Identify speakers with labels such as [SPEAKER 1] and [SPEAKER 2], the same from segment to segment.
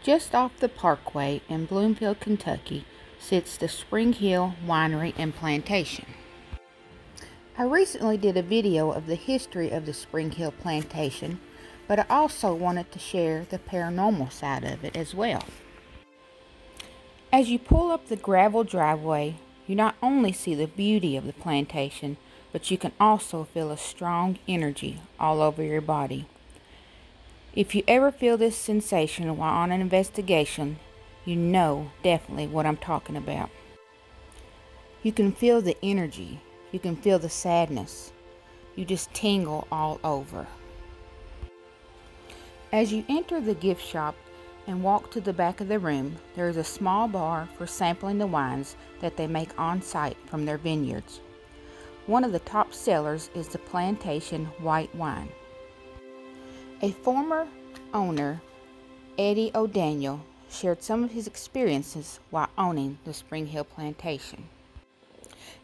[SPEAKER 1] Just off the parkway in Bloomfield, Kentucky, sits the Springhill Winery and Plantation. I recently did a video of the history of the Springhill Plantation, but I also wanted to share the paranormal side of it as well. As you pull up the gravel driveway, you not only see the beauty of the plantation, but you can also feel a strong energy all over your body. If you ever feel this sensation while on an investigation, you know definitely what I'm talking about. You can feel the energy, you can feel the sadness, you just tingle all over. As you enter the gift shop and walk to the back of the room, there is a small bar for sampling the wines that they make on site from their vineyards. One of the top sellers is the Plantation White Wine. A former owner, Eddie O'Daniel, shared some of his experiences while owning the Springhill Plantation.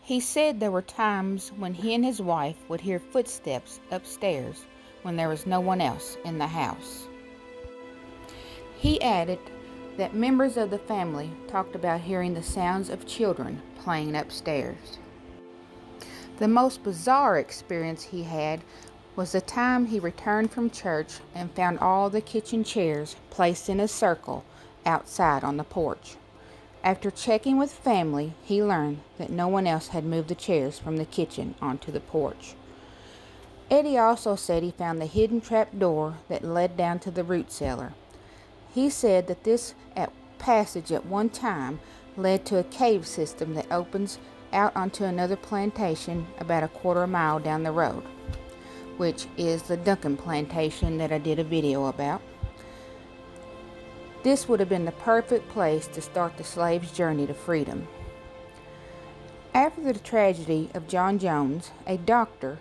[SPEAKER 1] He said there were times when he and his wife would hear footsteps upstairs when there was no one else in the house. He added that members of the family talked about hearing the sounds of children playing upstairs. The most bizarre experience he had was the time he returned from church and found all the kitchen chairs placed in a circle outside on the porch. After checking with family, he learned that no one else had moved the chairs from the kitchen onto the porch. Eddie also said he found the hidden trap door that led down to the root cellar. He said that this passage at one time led to a cave system that opens out onto another plantation about a quarter mile down the road, which is the Duncan Plantation that I did a video about. This would have been the perfect place to start the slave's journey to freedom. After the tragedy of John Jones, a doctor,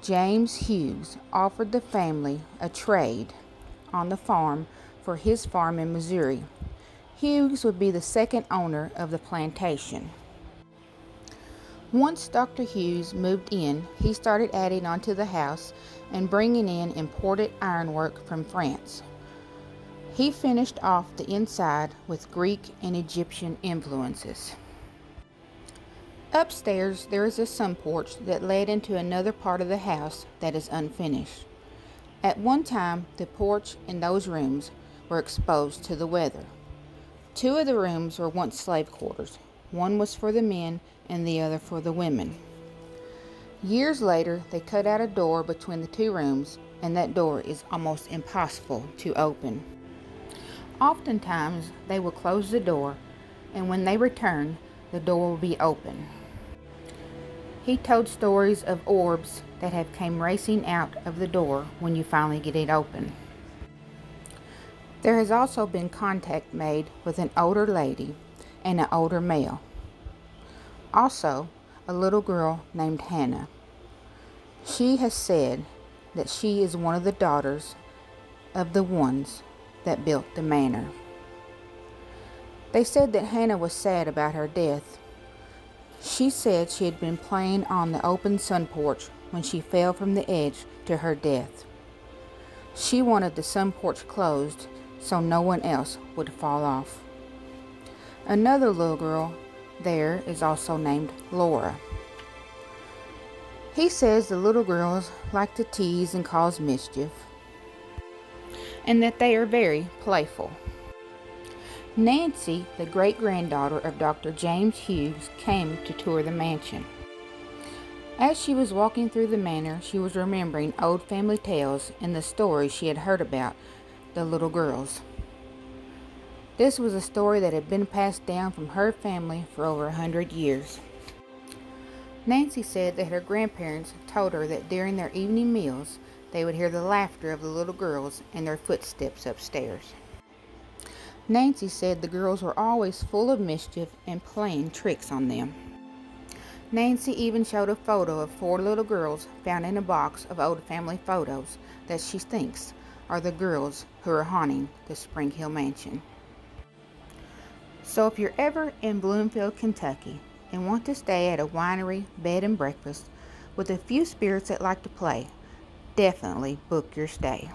[SPEAKER 1] James Hughes, offered the family a trade on the farm for his farm in Missouri. Hughes would be the second owner of the plantation. Once Dr. Hughes moved in, he started adding onto the house and bringing in imported ironwork from France. He finished off the inside with Greek and Egyptian influences. Upstairs, there is a sun porch that led into another part of the house that is unfinished. At one time, the porch and those rooms were exposed to the weather. Two of the rooms were once slave quarters. One was for the men and the other for the women. Years later, they cut out a door between the two rooms, and that door is almost impossible to open. Oftentimes, they will close the door, and when they return, the door will be open. He told stories of orbs that have come racing out of the door when you finally get it open. There has also been contact made with an older lady and an older male. Also, a little girl named Hannah. She has said that she is one of the daughters of the ones that built the manor. They said that Hannah was sad about her death. She said she had been playing on the open sun porch when she fell from the edge to her death. She wanted the sun porch closed so no one else would fall off. Another little girl there is also named Laura. He says the little girls like to tease and cause mischief, and that they are very playful. Nancy, the great-granddaughter of Dr. James Hughes, came to tour the mansion. As she was walking through the manor, she was remembering old family tales and the stories she had heard about the little girls. This was a story that had been passed down from her family for over 100 years. Nancy said that her grandparents told her that during their evening meals, they would hear the laughter of the little girls and their footsteps upstairs. Nancy said the girls were always full of mischief and playing tricks on them. Nancy even showed a photo of 4 little girls found in a box of old family photos that she thinks are the girls who are haunting the Springhill Mansion. So if you're ever in Bloomfield, Kentucky, and want to stay at a winery, bed and breakfast with a few spirits that like to play, definitely book your stay.